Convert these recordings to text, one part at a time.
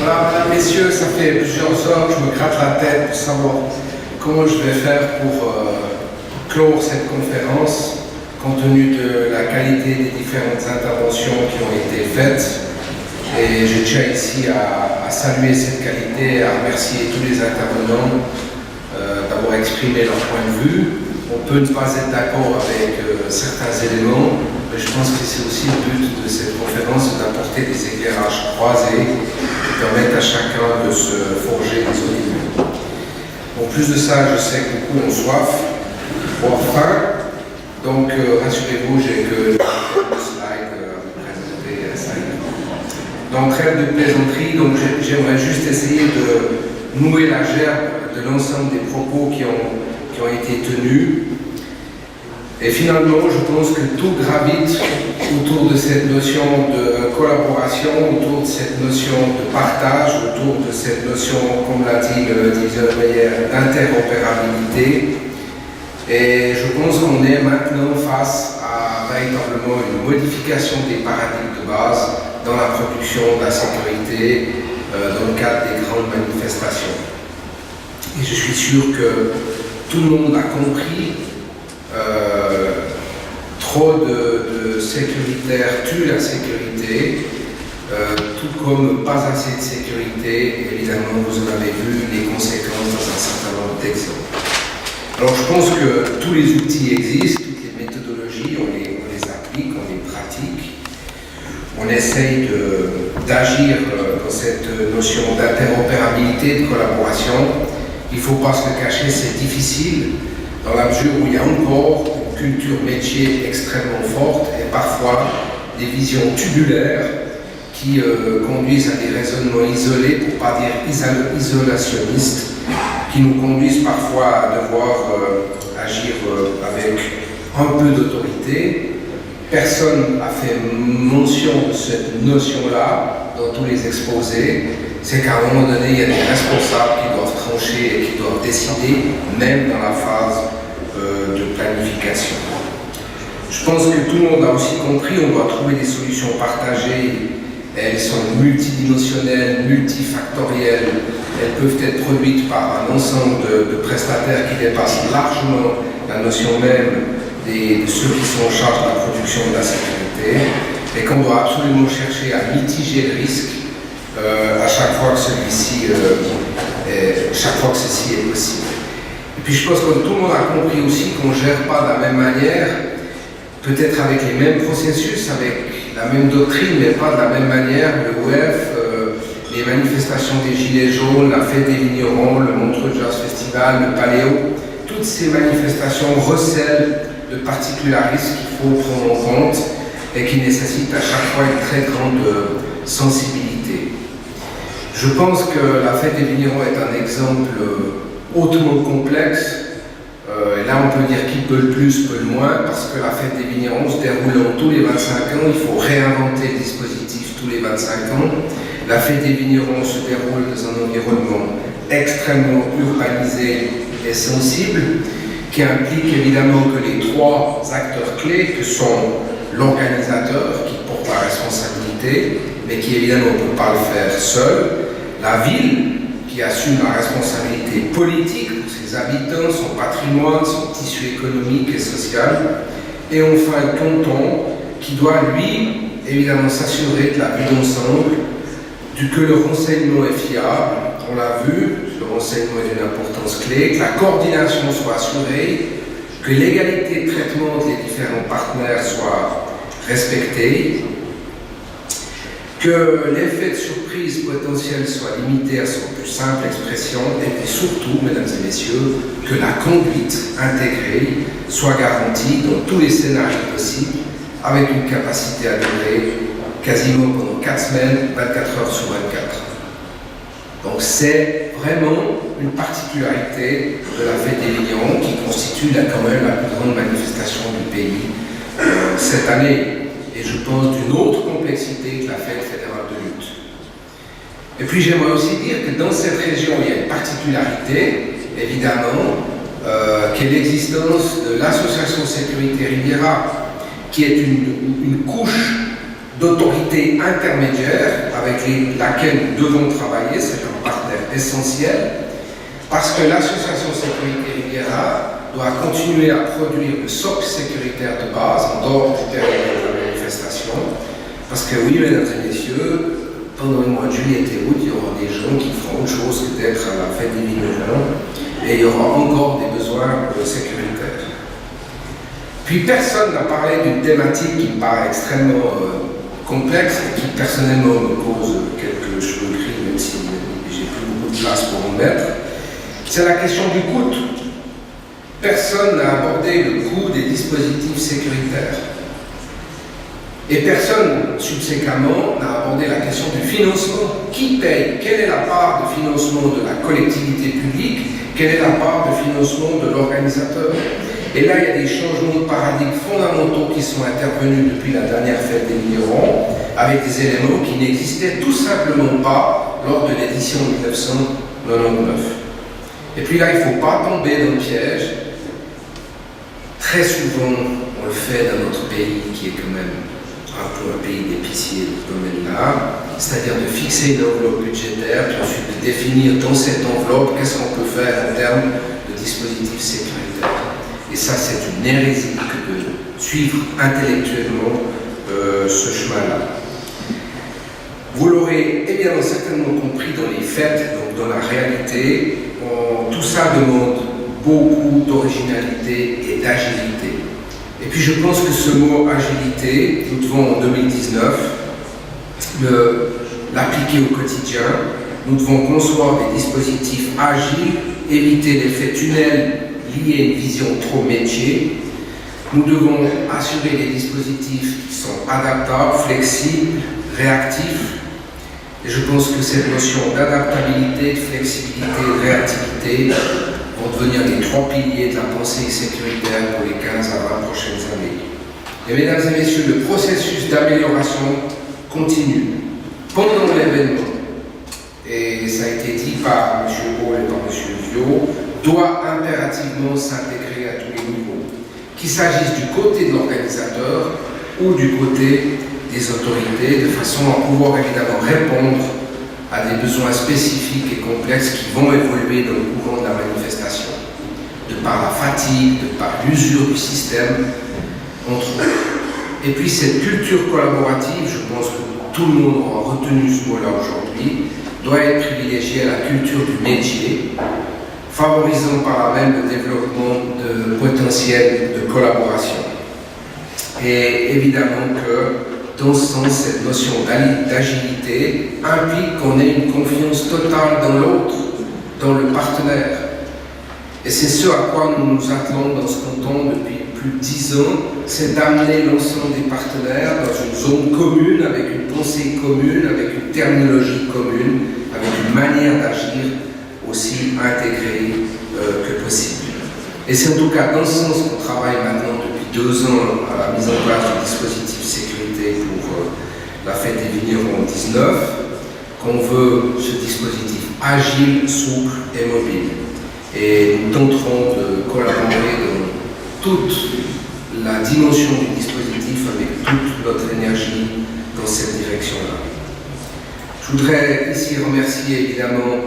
Voilà, mesdames, messieurs, ça fait plusieurs heures que je me gratte la tête pour savoir comment je vais faire pour clore cette conférence, compte tenu de la qualité des différentes interventions qui ont été faites. Et je tiens ici à saluer cette qualité, à remercier tous les intervenants d'avoir exprimé leur point de vue. On peut ne pas être d'accord avec certains éléments, mais je pense que c'est aussi le but de cette conférence, d'apporter des éclairages croisés qui permettent à chacun de se forger des opinions. En plus de ça, je sais que beaucoup ont soif, voire faim, donc rassurez-vous, j'ai que le slide à vous présenter. Donc, trêve de plaisanterie, donc j'aimerais juste essayer de nouer la gerbe de l'ensemble des propos qui ont été tenus. Et finalement, je pense que tout gravite autour de cette notion de collaboration, autour de cette notion de partage, autour de cette notion, comme l'a dit le diviseur Meyer, d'interopérabilité. Et je pense qu'on est maintenant face à véritablement une modification des paradigmes de base dans la production de la sécurité dans le cadre des grandes manifestations. Et je suis sûr que tout le monde a compris trop de sécuritaires tuent la sécurité, tout comme pas assez de sécurité. Évidemment, vous en avez vu les conséquences dans un certain nombre d'exemples. Alors, je pense que tous les outils existent, toutes les méthodologies, on les applique, on les pratique. On essaye d'agir dans cette notion d'interopérabilité, de collaboration. Il ne faut pas se le cacher, c'est difficile dans la mesure où il y a encore une culture métier extrêmement forte et parfois des visions tubulaires qui conduisent à des raisonnements isolés, pour ne pas dire isolationnistes, qui nous conduisent parfois à devoir agir avec un peu d'autorité. Personne n'a fait mention de cette notion-là dans tous les exposés. C'est qu'à un moment donné, il y a des responsables qui doivent trancher et qui doivent décider, même dans la phase de planification. Je pense que tout le monde a aussi compris, on doit trouver des solutions partagées. Elles sont multidimensionnelles, multifactorielles. Elles peuvent être produites par un ensemble de prestataires qui dépassent largement la notion même de ceux qui sont en charge de la production de la sécurité, et qu'on doit absolument chercher à mitiger le risque à chaque fois que ceci est possible. Et puis je pense que tout le monde a compris aussi qu'on ne gère pas de la même manière, peut-être avec les mêmes processus, avec la même doctrine, mais pas de la même manière. Le WEF, les manifestations des Gilets jaunes, la fête des vignerons, le Montreux Jazz Festival, le Paléo, toutes ces manifestations recèlent de particularismes qu'il faut prendre en compte et qui nécessitent à chaque fois une très grande sensibilité. Je pense que la fête des vignerons est un exemple hautement complexe. Et là, on peut dire qui peut le plus, peut le moins, parce que la fête des vignerons se déroulant tous les 25 ans, il faut réinventer le dispositif tous les 25 ans. La fête des vignerons se déroule dans un environnement extrêmement urbanisé et sensible, qui implique évidemment que les trois acteurs clés, que sont l'organisateur qui porte la responsabilité, mais qui évidemment ne peut pas le faire seul, la ville qui assume la responsabilité politique pour ses habitants, son patrimoine, son tissu économique et social, et enfin le canton qui doit lui évidemment s'assurer de la vue d'ensemble, que le renseignement est fiable, on l'a vu, le renseignement est d'une importance clé, que la coordination soit assurée, que l'égalité de traitement des différents partenaires soit respectée, que l'effet de surprise potentiel soit limité à son plus simple expression, et puis surtout, mesdames et messieurs, que la conduite intégrée soit garantie dans tous les scénarios possibles, avec une capacité à durer quasiment pendant 4 semaines, 24 heures sur 24. Donc c'est vraiment une particularité de la fête des vignerons qui constitue quand même la plus grande manifestation du pays cette année. Et je pense d'une autre complexité que la fête fédérale de lutte. Et puis j'aimerais aussi dire que dans cette région, il y a une particularité, évidemment, qui est l'existence de l'association Sécurité Riviera, qui est une couche d'autorité intermédiaire avec laquelle nous devons travailler, c'est un partenaire essentiel, parce que l'association Sécurité Riviera doit continuer à produire le socle sécuritaire de base en dehors du périmètre de la manifestation, parce que oui, mesdames et messieurs, pendant le mois de juillet et août, il y aura des gens qui feront autre chose que d'être à la fête des Vignerons, et il y aura encore des besoins sécuritaires. Puis personne n'a parlé d'une thématique qui me paraît extrêmement complexe et qui personnellement me cause quelques cheveux gris, même si j'ai plus beaucoup de place pour en mettre. C'est la question du coût. Personne n'a abordé le coût des dispositifs sécuritaires. Et personne, subséquemment, n'a abordé la question du financement. Qui paye? Quelle est la part de financement de la collectivité publique? Quelle est la part de financement de l'organisateur? Et là, il y a des changements de paradigme fondamentaux qui sont intervenus depuis la dernière fête des Vignerons, avec des éléments qui n'existaient tout simplement pas lors de l'édition 1999. Et puis là, il ne faut pas tomber dans le piège. Très souvent, on le fait dans notre pays, qui est quand même un peu un pays d'épicier dans ce domaine-là, c'est-à-dire de fixer une enveloppe budgétaire, puis ensuite de définir dans cette enveloppe qu'est-ce qu'on peut faire en termes de dispositifs sécuritaires. Et ça, c'est une hérésie que de suivre intellectuellement ce chemin-là. Vous l'aurez évidemment certainement compris dans les faits, donc dans la réalité, tout ça demande beaucoup d'originalité et d'agilité. Et puis je pense que ce mot agilité, nous devons en 2019 l'appliquer au quotidien. Nous devons concevoir des dispositifs agiles, éviter l'effet tunnel lié à une vision trop métier. Nous devons assurer des dispositifs qui sont adaptables, flexibles, réactifs. Et je pense que cette notion d'adaptabilité, de flexibilité, de réactivité vont devenir les trois piliers de la pensée sécuritaire pour les 15 à 20 prochaines années. Et mesdames et messieurs, le processus d'amélioration continue. Pendant l'événement, et ça a été dit par M. Hall et par M. Vio, doit impérativement s'intégrer à tous les niveaux, qu'il s'agisse du côté de l'organisateur ou du côté des autorités, de façon à pouvoir évidemment répondre à des besoins spécifiques et complexes qui vont évoluer dans le courant de la manifestation, de par la fatigue, de par l'usure du système, entre autres. Et puis cette culture collaborative, je pense que tout le monde aura retenu ce mot-là aujourd'hui, doit être privilégiée à la culture du métier, favorisant par là même le développement de potentiel de collaboration. Et évidemment que dans ce sens, cette notion d'agilité implique qu'on ait une confiance totale dans l'autre, dans le partenaire. Et c'est ce à quoi nous nous attelons dans ce canton depuis plus de 10 ans, c'est d'amener l'ensemble des partenaires dans une zone commune, avec une pensée commune, avec une terminologie commune, avec une manière d'agir aussi intégrée que possible. Et c'est en tout cas dans ce sens qu'on travaille maintenant depuis 2 ans à la mise en place du dispositif sécurité pour la fête des Vignerons 19, qu'on veut ce dispositif agile, souple et mobile. Et nous tenterons de collaborer dans toute la dimension du dispositif avec toute notre énergie dans cette direction-là. Je voudrais ici remercier évidemment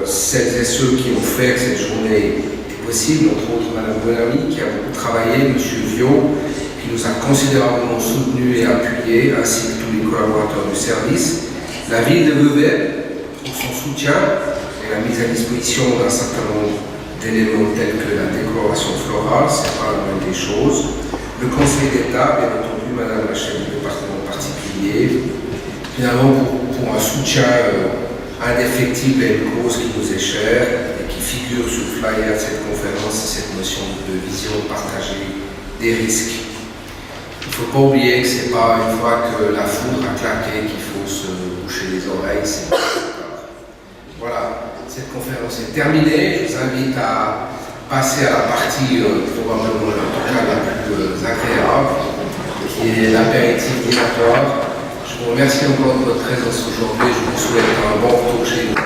celles et ceux qui ont fait que cette journée est possible, entre autres Mme Bonamy qui a beaucoup travaillé, M. Vio qui nous a considérablement soutenus et appuyés, ainsi que tous les collaborateurs du service, la ville de Vevey pour son soutien et la mise à disposition d'un certain nombre d'éléments tels que la décoration florale, c'est pas la moindre des choses, le Conseil d'État, bien entendu, Madame la chef du département particulier, finalement pour un soutien indéfectible à une cause qui nous est chère et qui figure sur le flyer de cette conférence, c'est cette notion de vision partagée des risques. Il ne faut pas oublier que ce n'est pas une fois que la foudre a claqué qu'il faut se boucher les oreilles. Voilà, cette conférence est terminée. Je vous invite à passer à la partie probablement en tout cas la plus agréable, qui est l'apéritif dînatoire. Je vous remercie encore de votre présence aujourd'hui. Je vous souhaite un bon retour chez vous.